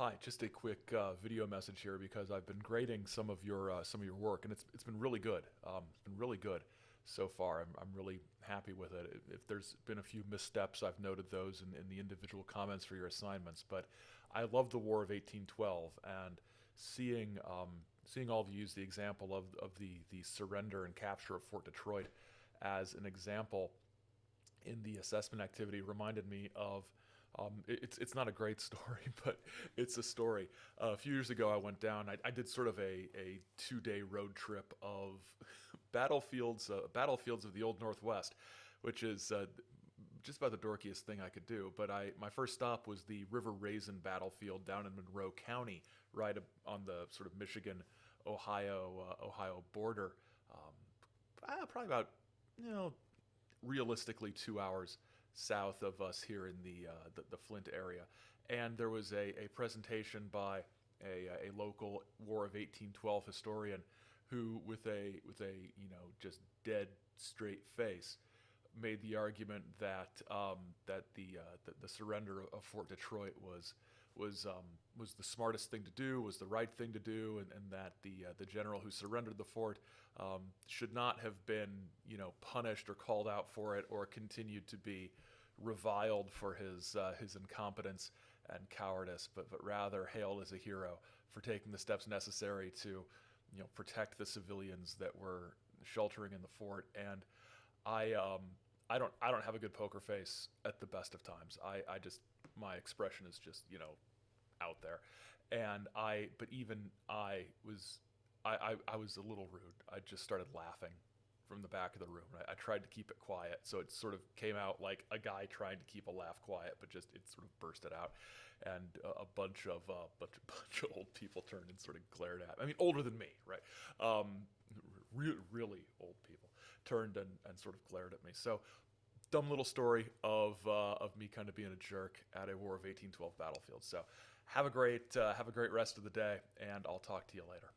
Hi, just a quick video message here because I've been grading some of your work, and it's been really good. It's been really good so far. I'm really happy with it. If there's been a few missteps, I've noted those in the individual comments for your assignments. But I love the War of 1812, and seeing all of you use the example of the surrender and capture of Fort Detroit as an example in the assessment activity reminded me of it's not a great story, but it's a story. A few years ago, I went down. I did sort of a 2 day road trip of battlefields of the Old Northwest, which is just about the dorkiest thing I could do. But my first stop was the River Raisin battlefield down in Monroe County, right on the sort of Michigan Ohio border. Um, Probably about you know realistically 2 hours south of us here in the Flint area. And there was a presentation by a local War of 1812 historian who, with a just dead straight face, made the argument that the surrender of Fort Detroit was the smartest thing to do, was the right thing to do, and that the general who surrendered the fort should not have been punished or called out for it or continued to be reviled for his incompetence and cowardice, but rather hailed as a hero for taking the steps necessary to protect the civilians that were sheltering in the fort. And I don't have a good poker face at the best of times. I just my expression is just out there, and but even I was a little rude. I just started laughing from the back of the room. I tried to keep it quiet, so it sort of came out like a guy trying to keep a laugh quiet, but just it sort of bursted out, and a bunch of old people turned and sort of glared at me. I mean, older than me, right? Really old people turned and sort of glared at me. So dumb little story of me kind of being a jerk at a War of 1812 battlefield. So have a great rest of the day, and I'll talk to you later.